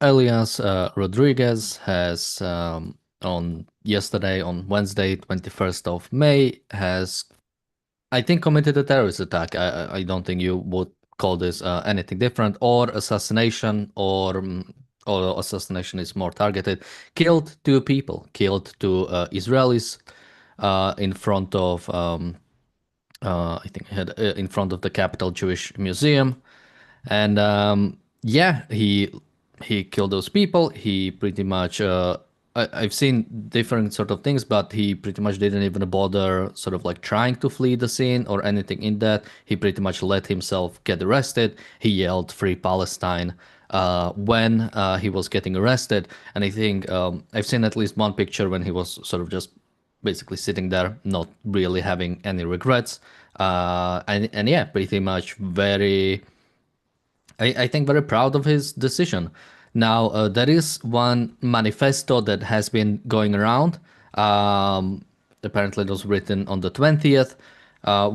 Elias Rodriguez has on yesterday, on Wednesday, 21st of May, has I think committed a terrorist attack. I don't think you would call this anything different, or assassination, or assassination is more targeted. Killed two people, killed two Israelis in front of I think he had in front of the Capital Jewish Museum, and yeah, he killed those people. He pretty much I've seen different sort of things, but he pretty much didn't even bother sort of like trying to flee the scene or anything in that. He pretty much let himself get arrested. He yelled "Free Palestine" when he was getting arrested, and I think I've seen at least one picture when he was sort of just basically sitting there, not really having any regrets. And yeah, pretty much I think very proud of his decision. Now, there is one manifesto that has been going around. Um, Apparently, it was written on the 20th.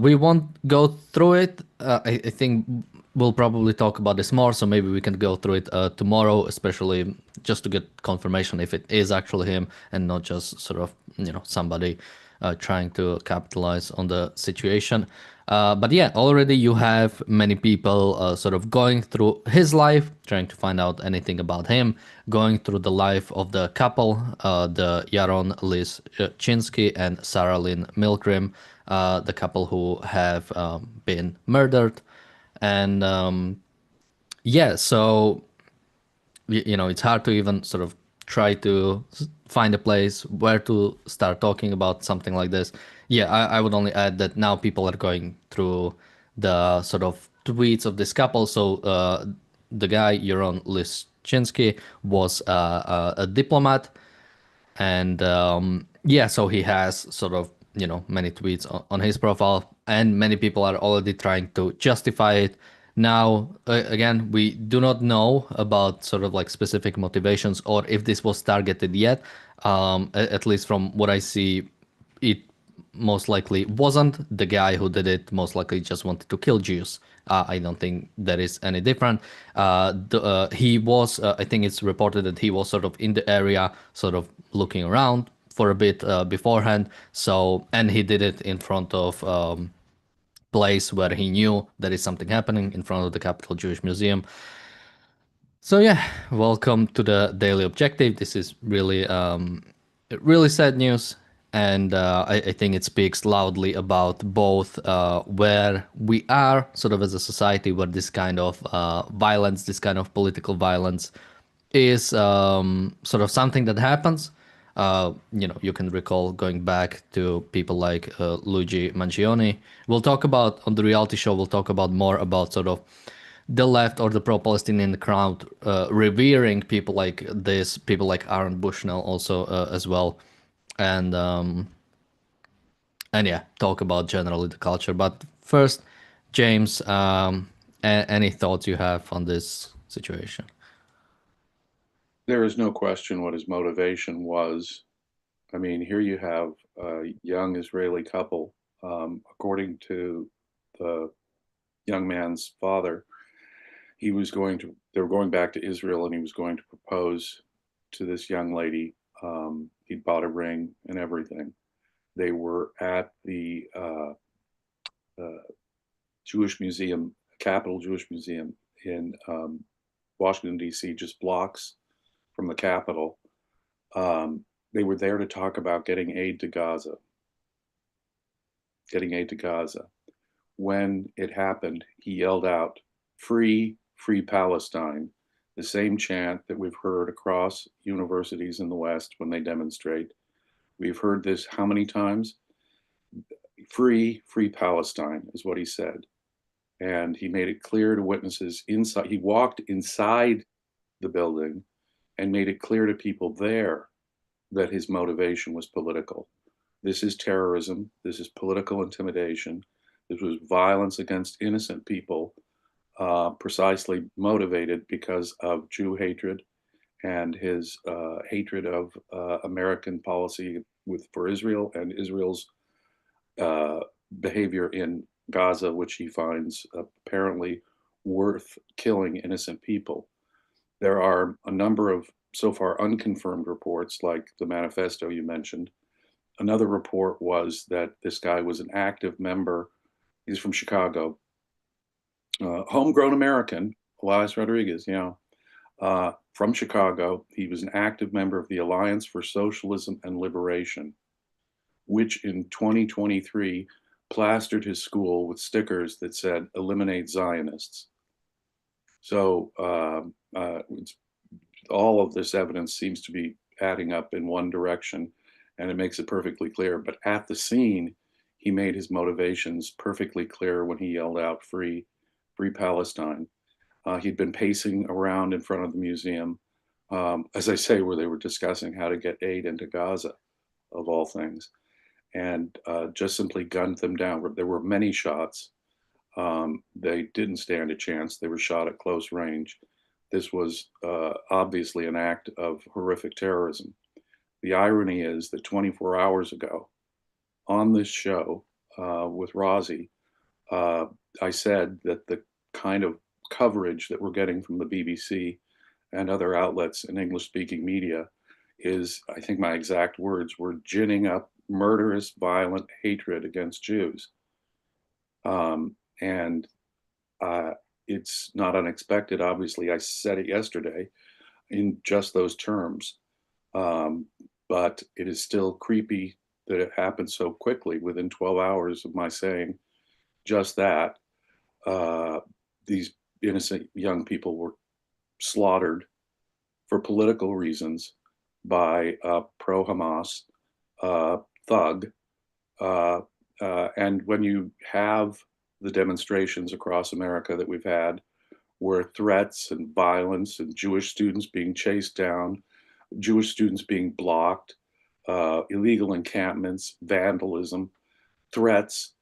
We won't go through it. I think we'll probably talk about this more, so maybe we can go through it tomorrow, especially just to get confirmation if it is actually him and not just sort of, somebody trying to capitalize on the situation. But yeah, already you have many people sort of going through his life, trying to find out anything about him, going through the life of the couple, the Yaron Liz Chinsky and Sarah Lynn Milgrim, the couple who have been murdered. And yeah, so it's hard to even sort of try to find a place where to start talking about something like this. Yeah, I would only add that now people are going through the sort of tweets of this couple. So the guy, Yaron Liszczynski, was a diplomat, and yeah, so he has sort of many tweets on his profile, and many people are already trying to justify it. Now again, we do not know about sort of like specific motivations or if this was targeted yet. At least from what I see, it most likely wasn't. The guy who did it most likely just wanted to kill Jews. I don't think that is any different. He was, I think it's reported that he was sort of in the area, sort of looking around for a bit beforehand. So, and he did it in front of place where he knew there is something happening in front of the Capital Jewish Museum. So yeah, welcome to the Daily Objective. This is really sad news, and I think it speaks loudly about both where we are, sort of as a society, where this kind of violence, this kind of political violence, is sort of something that happens. You can recall going back to people like Luigi Mangione. We'll talk about on the reality show. We'll talk about more about sort of the left or the pro-Palestinian crowd revering people like this, people like Aaron Bushnell also as well, and yeah, talk about generally the culture. But first, James, any thoughts you have on this situation? There is no question what his motivation was. I mean, here you have a young Israeli couple. According to the young man's father, they were going back to Israel and he was going to propose to this young lady. He'd bought a ring and everything. They were at the uh, Jewish Museum, Capital Jewish Museum in Washington, D.C., just blocks from the Capitol. They were there to talk about getting aid to Gaza, getting aid to Gaza. When it happened, he yelled out, "Free, free Palestine," the same chant that we've heard across universities in the West when they demonstrate. We've heard this how many times? Free, free Palestine is what he said. And he made it clear to witnesses inside. He walked inside the building and made it clear to people there that his motivation was political. This is terrorism. This is political intimidation. This was violence against innocent people, precisely motivated because of Jew hatred and his hatred of American policy for Israel and Israel's uh, behavior in Gaza, which he finds apparently worth killing innocent people. There are a number of so far unconfirmed reports, like the manifesto you mentioned. Another report was that this guy was an active member. He's from Chicago, homegrown American, Elias Rodriguez, from Chicago. He was an active member of the Alliance for Socialism and Liberation, which in 2023 plastered his school with stickers that said, "Eliminate Zionists." So all of this evidence seems to be adding up in one direction, and it makes it perfectly clear. But at the scene, he made his motivations perfectly clear when he yelled out, "Free, free Palestine." He'd been pacing around in front of the museum, as I say, where they were discussing how to get aid into Gaza, of all things, and just simply gunned them down. There were many shots. They didn't stand a chance. They were shot at close range. This was obviously an act of horrific terrorism. The irony is that 24 hours ago, on this show with Rozzy, I said that the kind of coverage that we're getting from the BBC and other outlets in English-speaking media is, I think my exact words were, ginning up murderous, violent hatred against Jews. And it's not unexpected. Obviously, I said it yesterday in just those terms. But it is still creepy that it happened so quickly within 12 hours of my saying just that. These innocent young people were slaughtered for political reasons by a pro-Hamas thug. And when you have the demonstrations across America that we've had, where threats and violence and Jewish students being chased down, Jewish students being blocked, illegal encampments, vandalism, threats,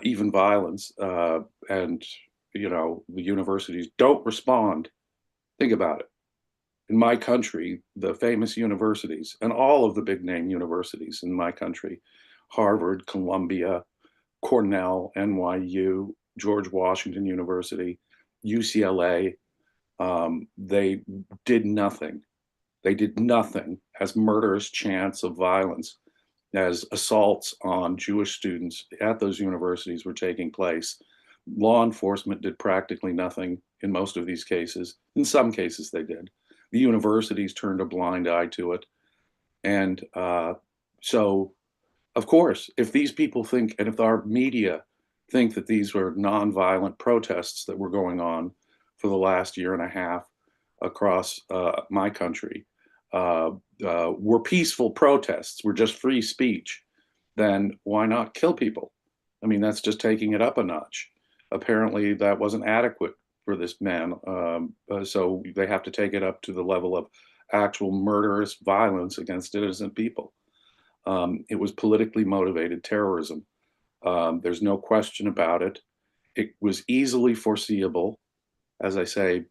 even violence, and the universities don't respond. Think about it. In my country, the famous universities and all of the big name universities in my country, Harvard, Columbia, Cornell, NYU, George Washington University, UCLA, they did nothing. They did nothing as murderous chants of violence, as assaults on Jewish students at those universities were taking place. Law enforcement did practically nothing in most of these cases. In some cases, they did. The universities turned a blind eye to it. And so, of course, if these people think, and if our media think that these were nonviolent protests that were going on for the last year and a half across my country, were peaceful protests, were just free speech, then why not kill people? I mean, that's just taking it up a notch. Apparently, that wasn't adequate for this man. So they have to take it up to the level of actual murderous violence against innocent people. It was politically motivated terrorism. There's no question about it. It was easily foreseeable. As I say,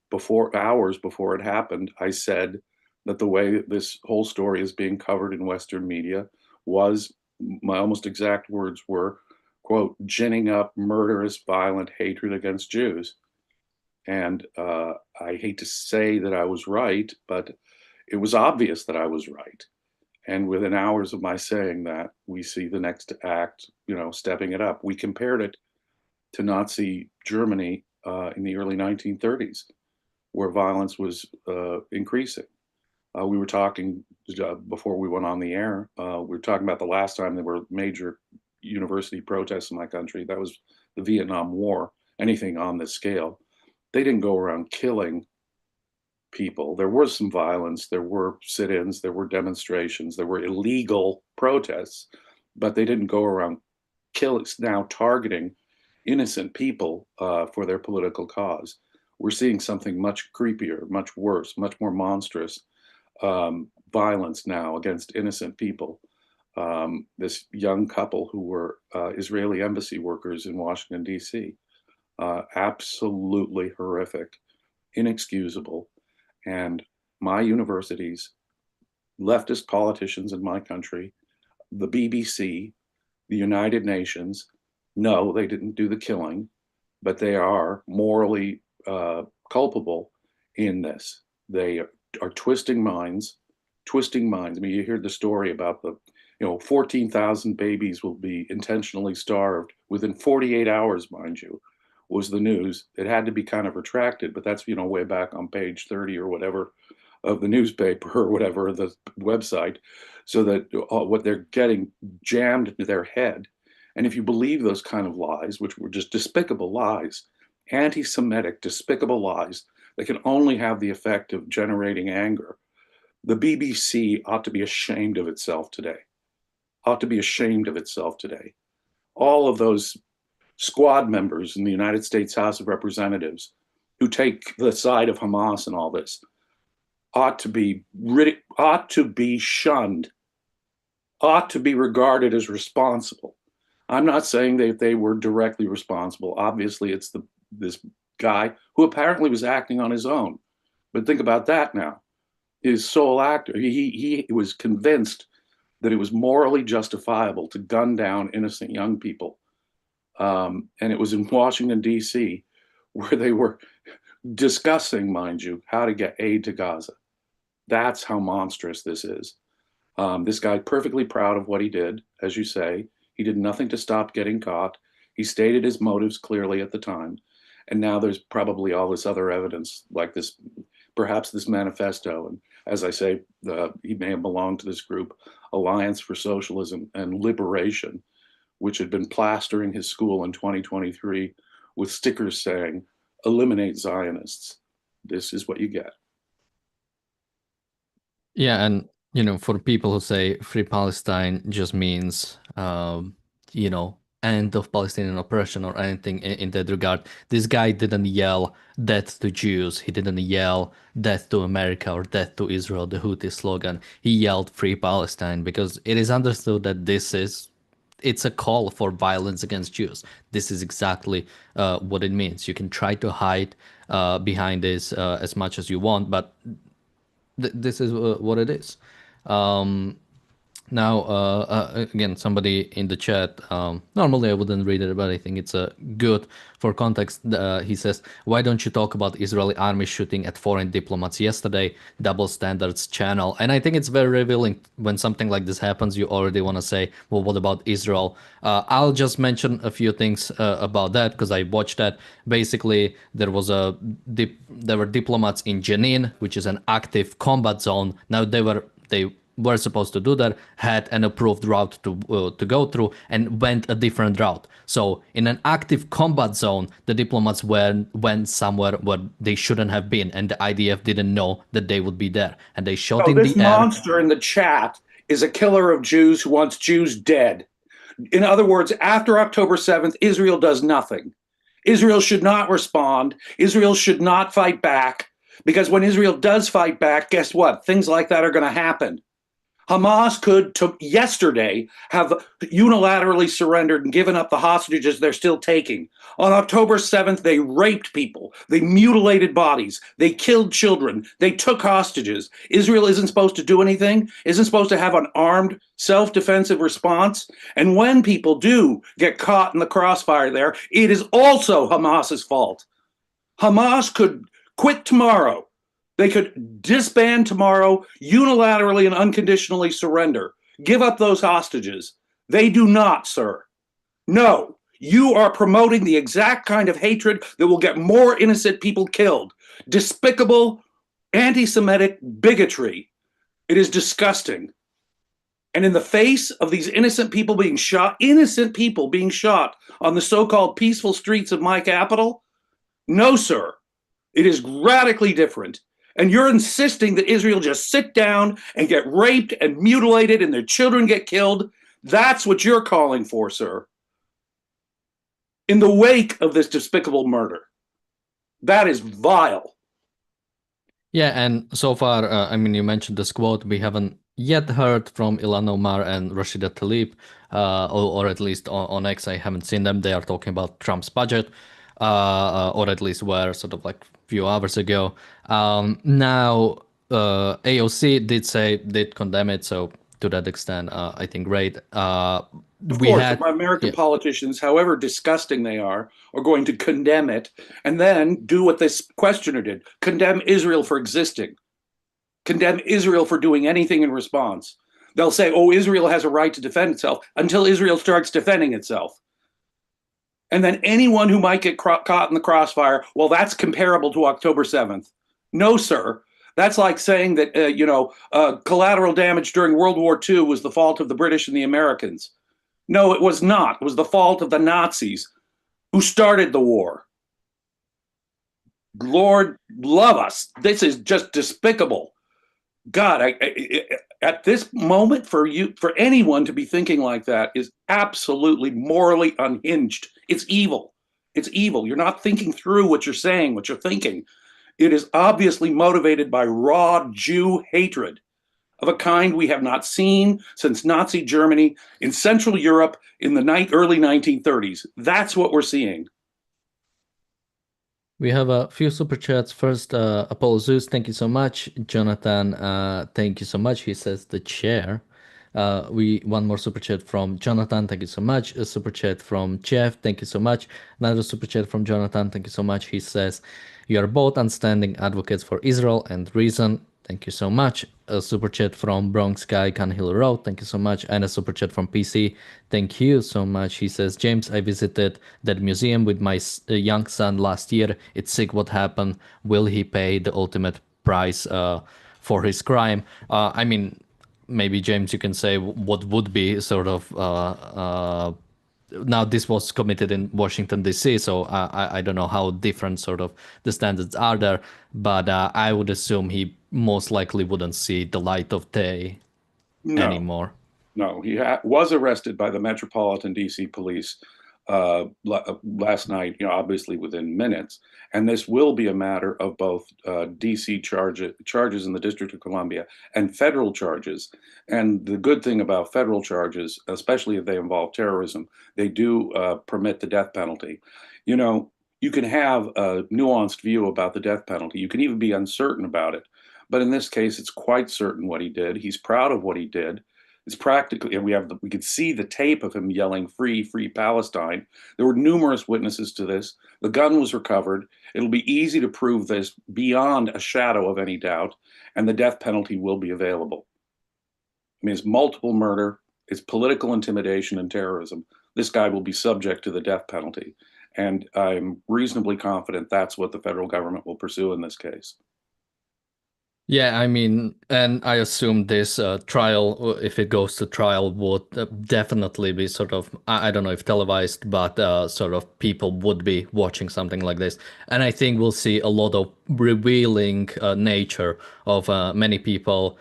hours before it happened, I said that the way this whole story is being covered in Western media was, my almost exact words were, quote, ginning up murderous, violent hatred against Jews. And I hate to say that I was right, but it was obvious that I was right. And within hours of my saying that, we see the next act, stepping it up. We compared it to Nazi Germany in the early 1930s, where violence was increasing. We were talking before we went on the air. We were talking about the last time there were major university protests in my country. That was the Vietnam War. Anything on this scale, they didn't go around killing people. There was some violence. There were sit-ins. There were demonstrations. There were illegal protests, but they didn't go around targeting innocent people for their political cause. We're seeing something much creepier, much worse, much more monstrous violence now against innocent people. This young couple who were Israeli embassy workers in Washington, D.C., absolutely horrific, inexcusable. And my universities, leftist politicians in my country, the BBC, the United Nations, no, they didn't do the killing, but they are morally culpable in this. They are twisting minds, twisting minds. I mean, you hear the story about the, 14,000 babies will be intentionally starved within 48 hours, mind you, was the news. It had to be kind of retracted, but that's, way back on page 30 or whatever of the newspaper or whatever, the website, so that what they're getting jammed into their head. And if you believe those kind of lies, which were just despicable lies, anti-Semitic, despicable lies that can only have the effect of generating anger, the BBC ought to be ashamed of itself today. Ought to be ashamed of itself today. All of those squad members in the United States House of Representatives who take the side of Hamas and all this ought to be shunned, ought to be regarded as responsible. I'm not saying that they were directly responsible. Obviously, it's this guy who apparently was acting on his own. But think about that now. His sole actor, he was convinced that it was morally justifiable to gun down innocent young people. And it was in Washington, D.C., where they were discussing, mind you, how to get aid to Gaza. That's how monstrous this is. This guy perfectly proud of what he did, as you say. He did nothing to stop getting caught. He stated his motives clearly at the time. And now there's probably all this other evidence, like this, perhaps this manifesto. And as I say, he may have belonged to this group, Alliance for Socialism and Liberation, which had been plastering his school in 2023 with stickers saying, "Eliminate Zionists." This is what you get. Yeah, and for people who say free Palestine just means end of Palestinian oppression or anything in that regard, this guy didn't yell death to Jews. He didn't yell death to America or death to Israel, the Houthi slogan. He yelled free Palestine because it is understood that it's a call for violence against Jews. This is exactly what it means. You can try to hide behind this as much as you want, but this is what it is. Now, again, somebody in the chat, normally I wouldn't read it, but I think it's good for context. He says, why don't you talk about Israeli army shooting at foreign diplomats yesterday, double standards channel? And I think it's very revealing when something like this happens, you already want to say, well, what about Israel? I'll just mention a few things about that because I watched that. Basically, there were diplomats in Jenin, which is an active combat zone. Now they were supposed to do that, had an approved route to go through, and went a different route. So in an active combat zone, the diplomats went somewhere where they shouldn't have been, and the IDF didn't know that they would be there, and they shot in This the air. monster in the chat is a killer of Jews who wants Jews dead. In other words, after October 7th, Israel does nothing. Israel should not respond. Israel should not fight back, because when Israel does fight back, guess what? Things like that are going to happen. Hamas could, yesterday, have unilaterally surrendered and given up the hostages they're still taking. On October 7th, they raped people. They mutilated bodies. They killed children. They took hostages. Israel isn't supposed to do anything, isn't supposed to have an armed, self-defensive response. And when people do get caught in the crossfire there, it is also Hamas's fault. Hamas could quit tomorrow. They could disband tomorrow, unilaterally and unconditionally surrender, give up those hostages. They do not, sir. No, you are promoting the exact kind of hatred that will get more innocent people killed. Despicable, anti-Semitic bigotry. It is disgusting. And in the face of these innocent people being shot on the so-called peaceful streets of my capital, no, sir. It is radically different. And you're insisting that Israel just sit down and get raped and mutilated and their children get killed. That's what you're calling for, sir. In the wake of this despicable murder. That is vile. Yeah, and so far, you mentioned this quote. We haven't yet heard from Ilhan Omar and Rashida Tlaib, or at least on X, I haven't seen them. They are talking about Trump's budget, or at least were sort of like a few hours ago. Now, AOC did condemn it, so to that extent, I think great. Of we course, had, American yeah, politicians, however disgusting they are going to condemn it and then do what this questioner did: condemn Israel for existing, condemn Israel for doing anything in response. They'll say, oh, Israel has a right to defend itself until Israel starts defending itself. And then anyone who might get caught in the crossfire, well, that's comparable to October 7th. No, sir. That's like saying that, collateral damage during World War II was the fault of the British and the Americans. No, it was not. It was the fault of the Nazis who started the war. Lord love us. This is just despicable. God, at this moment, for anyone to be thinking like that is absolutely morally unhinged. It's evil. It's evil. You're not thinking through what you're saying, what you're thinking. It is obviously motivated by raw Jew hatred of a kind we have not seen since Nazi Germany in Central Europe in the early 1930s. That's what we're seeing. we have a few super chats. First, Apollo Zeus, thank you so much. Jonathan, thank you so much. He says the chair. We one more super chat from Jonathan. Thank you so much. A super chat from Jeff. Thank you so much. Another super chat from Jonathan. Thank you so much. He says, "You are both outstanding advocates for Israel and reason." Thank you so much. A super chat from Bronx Guy Canhill Road. Thank you so much. And a super chat from PC. Thank you so much. He says, James, I visited that museum with my young son last year. It's sick what happened. Will he pay the ultimate price for his crime? I mean, maybe James, you can say what would be sort of now this was committed in Washington D.C., so I don't know how different sort of the standards are there, but I would assume he most likely wouldn't see the light of day No, anymore. no, he was arrested by the Metropolitan DC Police last night, obviously within minutes. And this will be a matter of both DC charges in the District of Columbia and federal charges. And the good thing about federal charges, especially if they involve terrorism, they do permit the death penalty. You can have a nuanced view about the death penalty. You can even be uncertain about it. But in this case, it's quite certain what he did. He's proud of what he did. It's practically, and we could see the tape of him yelling, "Free, free Palestine." There were numerous witnesses to this. The gun was recovered. It'll be easy to prove this beyond a shadow of any doubt, and the death penalty will be available. I mean, it's multiple murder, it's political intimidation and terrorism. This guy will be subject to the death penalty. And I'm reasonably confident that's what the federal government will pursue in this case. Yeah, I mean, and I assume this trial, if it goes to trial, would definitely be sort of, I don't know if televised, but sort of people would be watching something like this. And I think we'll see a lot of revealing nature of many people,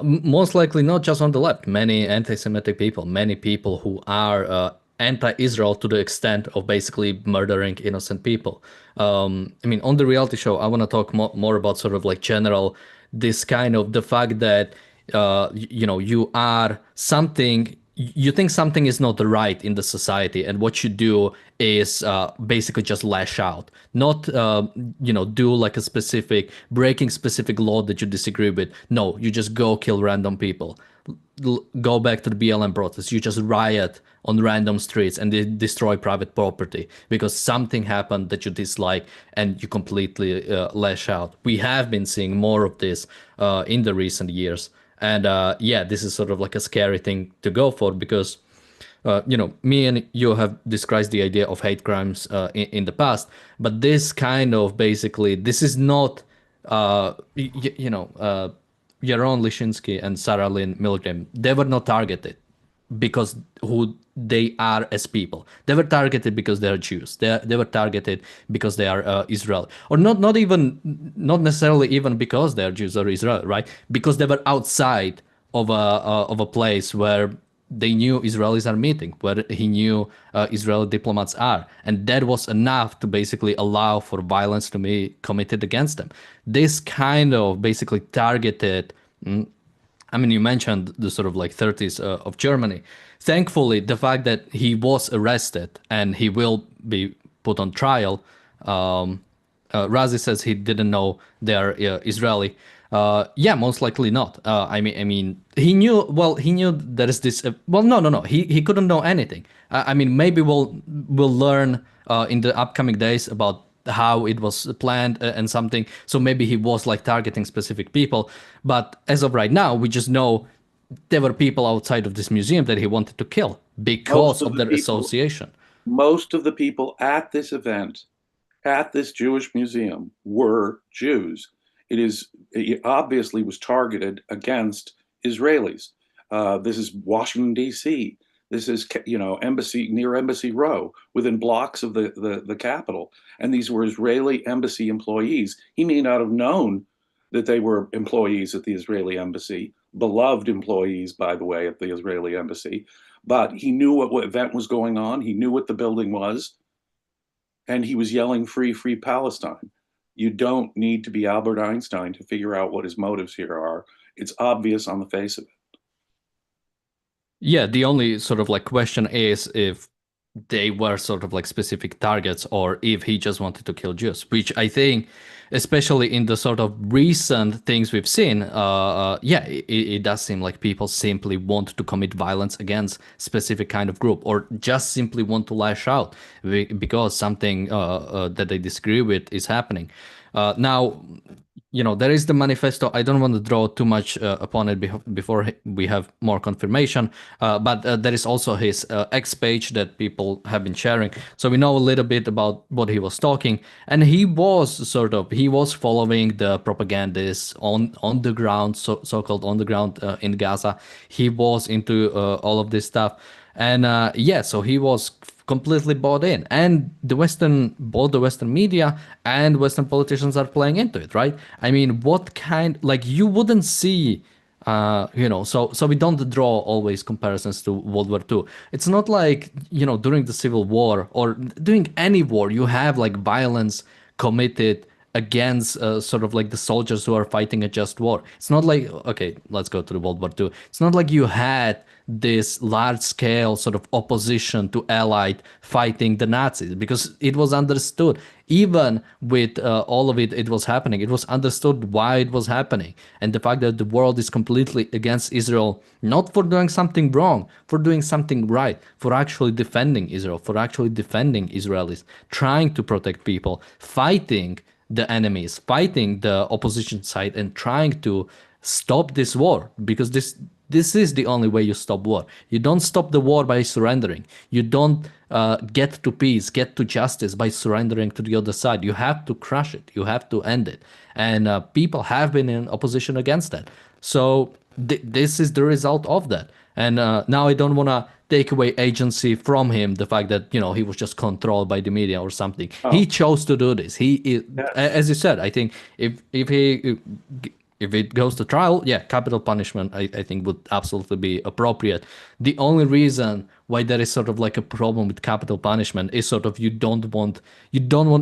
most likely not just on the left, many anti-Semitic people, many people who are anti-Israel to the extent of basically murdering innocent people. I mean, on the reality show, I want to talk more about sort of like general, this kind of the fact that, you are something, you think something is not right in the society, and what you do is basically just lash out, not, do like a specific, breaking specific law that you disagree with. No, you just go kill random people. Go back to the BLM protests. You just riot on random streets and they destroy private property because something happened that you dislike and you completely lash out. We have been seeing more of this in the recent years. And yeah, this is sort of like a scary thing to go for because, me and you have described the idea of hate crimes in the past, but this kind of basically, this is not, Yaron Lishinsky and Sarah Lynn Milgram, they were not targeted because who they are as people. They were targeted because they are Jews. They were targeted because they are Israel, or not necessarily even because they are Jews or Israel, right? Because they were outside of a place where they knew Israelis are meeting, where he knew Israeli diplomats are, and that was enough to basically allow for violence to be committed against them. This kind of basically targeted. I mean, you mentioned the sort of like 30s of Germany. Thankfully, the fact that he was arrested and he will be put on trial. Razi says he didn't know they're Israeli. Yeah, most likely not. I mean, he knew. Well, he knew there is this. Well, no. He couldn't know anything. I mean, maybe we'll learn in the upcoming days about how it was planned and something. So maybe he was like targeting specific people. But as of right now, we just know there were people outside of this museum that he wanted to kill Most because of of the their people, association. most of the people at this event, at this Jewish museum, were Jews. It obviously was targeted against Israelis. This is Washington D.C. This is embassy near Embassy Row, within blocks of the Capitol, and these were Israeli embassy employees. He may not have known that they were employees at the Israeli embassy, beloved employees, by the way, at the Israeli embassy, but he knew what event was going on. He knew what the building was, and he was yelling free, free Palestine. You don't need to be Albert Einstein to figure out what his motives here are. It's obvious on the face of it. Yeah, the only sort of like question is if they were sort of like specific targets or if he just wanted to kill Jews, which I think, especially in the sort of recent things we've seen, yeah, it does seem like people simply want to commit violence against specific kind of group or just simply want to lash out because something that they disagree with is happening. Now, there is the manifesto. I don't want to draw too much upon it before we have more confirmation. But there is also his X page that people have been sharing. So we know a little bit about what he was talking, and he was following the propagandists on the ground, so-called on the ground in Gaza. He was into all of this stuff, and yeah, so he was completely bought in, and both the Western media and Western politicians are playing into it, right? I mean, what kind, like, you wouldn't see, so we don't draw always comparisons to World War II. It's not like, during the Civil War or during any war, you have like violence committed against sort of like the soldiers who are fighting a just war. It's not like, okay, let's go to the World War II. It's not like you had this large scale sort of opposition to Allied fighting the Nazis, because it was understood. Even with all of it, it was happening. It was understood why it was happening. And the fact that the world is completely against Israel, not for doing something wrong, for doing something right, for actually defending Israel, for actually defending Israelis, trying to protect people, fighting the enemies, fighting the opposition side, and trying to stop this war, because this is the only way you stop war. You don't stop the war by surrendering. You don't get to peace, get to justice by surrendering to the other side. You have to crush it. You have to end it. And people have been in opposition against that. So this is the result of that. And now I don't want to take away agency from him, the fact that he was just controlled by the media or something. He Oh, chose to do this. yes. As you said, I think if it goes to trial, yeah, capital punishment, I think would absolutely be appropriate. The only reason why there is sort of like a problem with capital punishment is sort of you don't want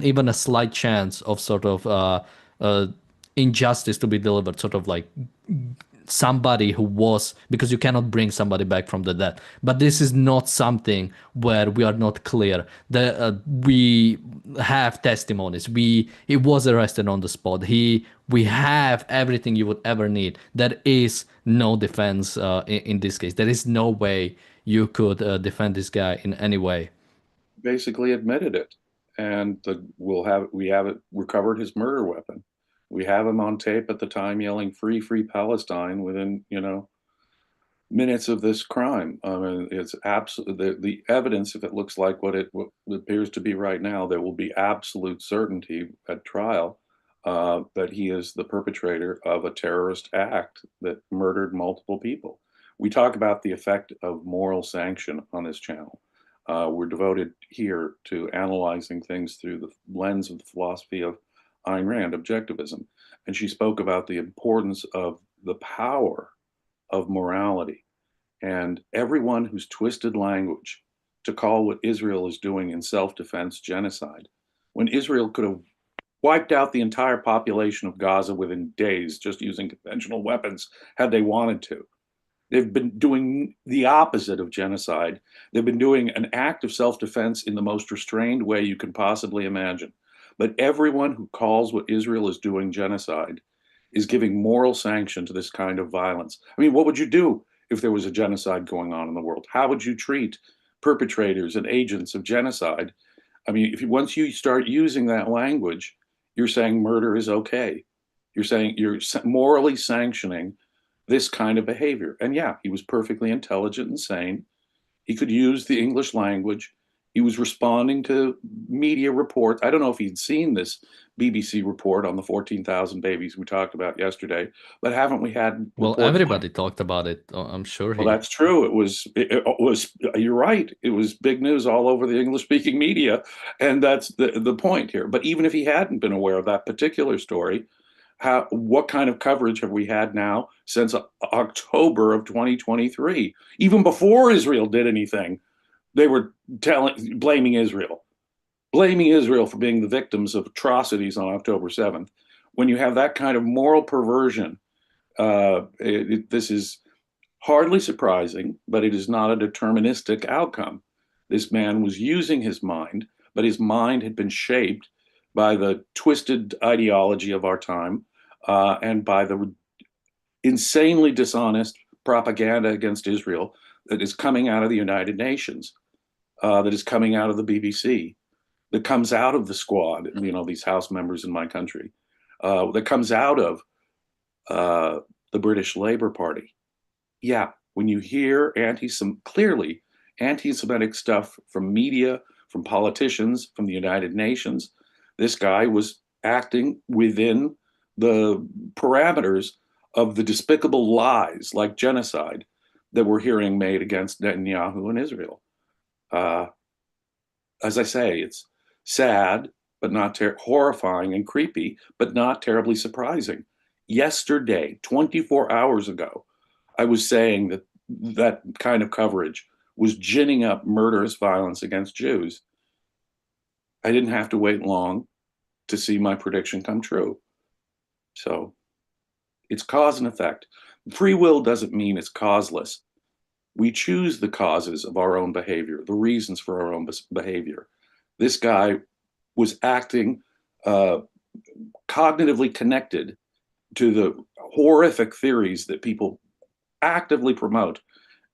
even a slight chance of sort of uh, injustice to be delivered, sort of like somebody who was, because you cannot bring somebody back from the dead. But this is not something where we are not clear. We have testimonies. He was arrested on the spot. We have everything you would ever need. There is no defense in this case. There is no way you could defend this guy in any way. Basically admitted it, and we have it recovered his murder weapon. We have him on tape at the time yelling "Free, free Palestine" within minutes of this crime. I mean, it's absolute the evidence. If it looks like what it appears to be right now, there will be absolute certainty at trial that he is the perpetrator of a terrorist act that murdered multiple people. We talk about the effect of moral sanction on this channel. We're devoted here to analyzing things through the lens of the philosophy of Ayn Rand, objectivism. And she spoke about the importance of the power of morality. And everyone who's twisted language to call what Israel is doing in self defense genocide, when Israel could have wiped out the entire population of Gaza within days just using conventional weapons had they wanted to. They've been doing the opposite of genocide. They've been doing an act of self defense in the most restrained way you can possibly imagine. But everyone who calls what Israel is doing genocide is giving moral sanction to this kind of violence. I mean, what would you do if there was a genocide going on in the world? How would you treat perpetrators and agents of genocide? I mean, once you start using that language, you're saying murder is okay. You're saying you're morally sanctioning this kind of behavior. And yeah, he was perfectly intelligent and sane. He could use the English language. He was responding to media reports. I don't know if he'd seen this BBC report on the 14,000 babies we talked about yesterday, but haven't we had Well, reports everybody talked about it. I'm sure well, he. that's true. It was, you're right. It was big news all over the English speaking media. And that's the point here. But even if he hadn't been aware of that particular story, what kind of coverage have we had now since October of 2023? Even before Israel did anything, they were blaming Israel for being the victims of atrocities on October 7th. When you have that kind of moral perversion, this is hardly surprising, but it is not a deterministic outcome. This man was using his mind, but his mind had been shaped by the twisted ideology of our time and by the insanely dishonest propaganda against Israel that is coming out of the United Nations, that is coming out of the BBC, that comes out of the Squad, these House members in my country, that comes out of the British Labour Party. Yeah, when you hear clearly anti-Semitic stuff from media, from politicians, from the United Nations, this guy was acting within the parameters of the despicable lies like genocide that we're hearing made against Netanyahu and Israel. As I say, it's sad, but not horrifying and creepy, but not terribly surprising. Yesterday, 24 hours ago, I was saying that that kind of coverage was ginning up murderous violence against Jews. I didn't have to wait long to see my prediction come true. So it's cause and effect. Free will doesn't mean it's causeless. We choose the causes of our own behavior, the reasons for our own behavior. This guy was acting cognitively connected to the horrific theories that people actively promote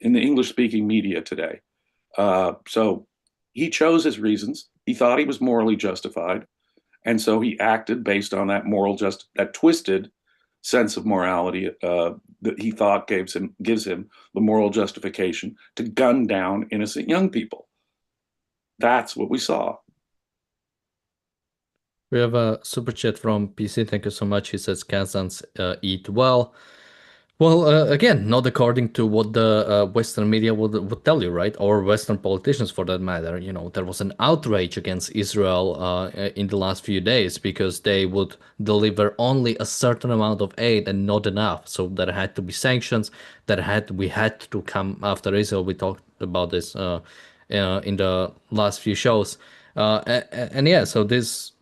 in the English-speaking media today. So he chose his reasons. He thought he was morally justified, and so he acted based on that that twisted sense of morality that he thought gives him the moral justification to gun down innocent young people. That's what we saw. We have a super chat from PC. Thank you so much. He says Kazans eat well. Well, again, not according to what the Western media would tell you, right? Or Western politicians, for that matter. There was an outrage against Israel in the last few days because they would deliver only a certain amount of aid and not enough. So there had to be sanctions. We had to come after Israel. We talked about this in the last few shows, and yeah. So this.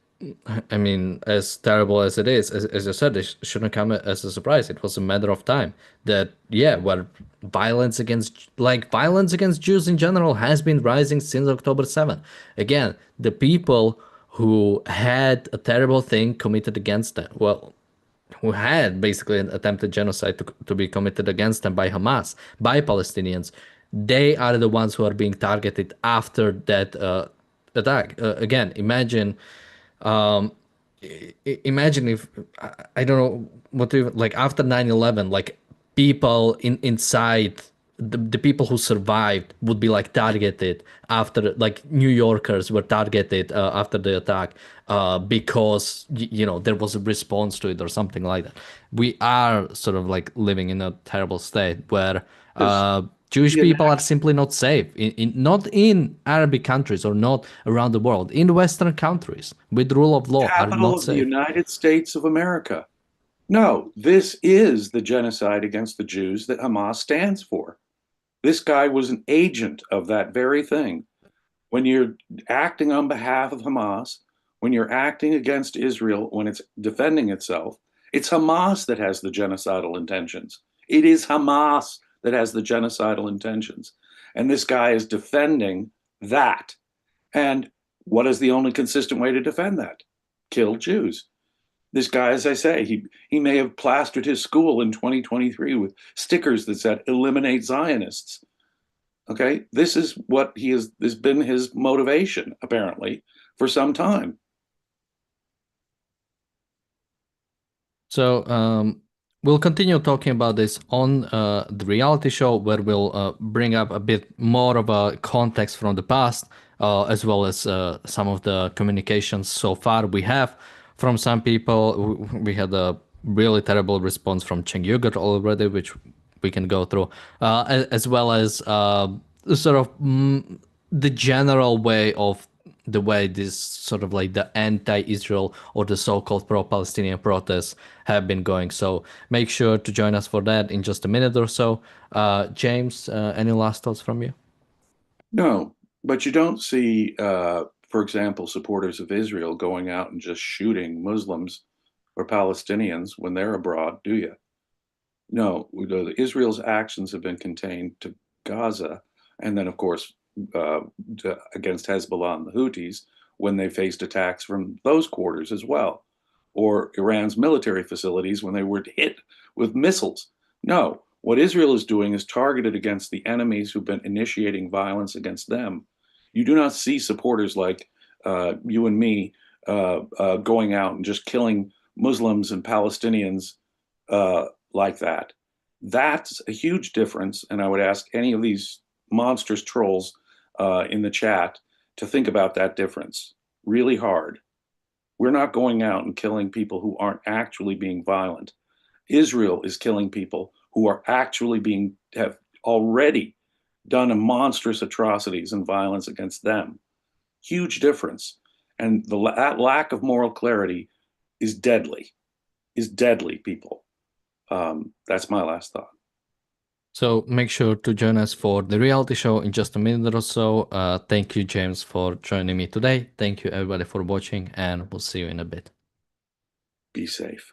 I mean, as terrible as it is, as I said, it shouldn't come as a surprise. It was a matter of time that, yeah, where violence against Jews in general has been rising since October 7th. Again, the people who had a terrible thing committed against them, well, who had basically an attempted genocide to be committed against them by Hamas, by Palestinians, they are the ones who are being targeted after that attack. Again, um, imagine if I don't know what to like after 9/11, like people inside the people who survived would be like targeted after, like New Yorkers were targeted after the attack because there was a response to it or something like that. We are sort of like living in a terrible state where Jewish The people are simply not safe not in Arabic countries or not around the world, in Western countries with rule of law are capital not of the safe. United States of America. No, this is the genocide against the Jews that Hamas stands for. This guy was an agent of that very thing. When you're acting on behalf of Hamas, when you're acting against Israel, when it's defending itself, it's Hamas that has the genocidal intentions. It is Hamas that has the genocidal intentions. And this guy is defending that. And what is the only consistent way to defend that? Kill Jews. This guy, as I say, he may have plastered his school in 2023 with stickers that said "Eliminate Zionists." Okay, this is what he has been his motivation apparently for some time. So we'll continue talking about this on the reality show, where we'll bring up a bit more of a context from the past, as well as some of the communications so far we have from some people. We had a really terrible response from Cheng Yuger already, which we can go through, as well as sort of the general way of the way this sort of like the anti-Israel or the so-called pro-Palestinian protests have been going. So make sure to join us for that in just a minute or so. James, any last thoughts from you? No, but you don't see, for example, supporters of Israel going out and just shooting Muslims or Palestinians when they're abroad, do you? No, Israel's actions have been contained to Gaza, and then, of course, uh, against Hezbollah and the Houthis when they faced attacks from those quarters as well, or Iran's military facilities when they were hit with missiles. No, what Israel is doing is targeted against the enemies who've been initiating violence against them. You do not see supporters like you and me going out and just killing Muslims and Palestinians like that. That's a huge difference. And I would ask any of these monstrous trolls in the chat to think about that difference really hard. We're not going out and killing people who aren't actually being violent. Israel is killing people who are actually have already done monstrous atrocities and violence against them. Huge difference. And that lack of moral clarity is deadly, people. That's my last thought. So make sure to join us for the reality show in just a minute or so. Thank you, James, for joining me today. Thank you, everybody, for watching, and we'll see you in a bit. Be safe.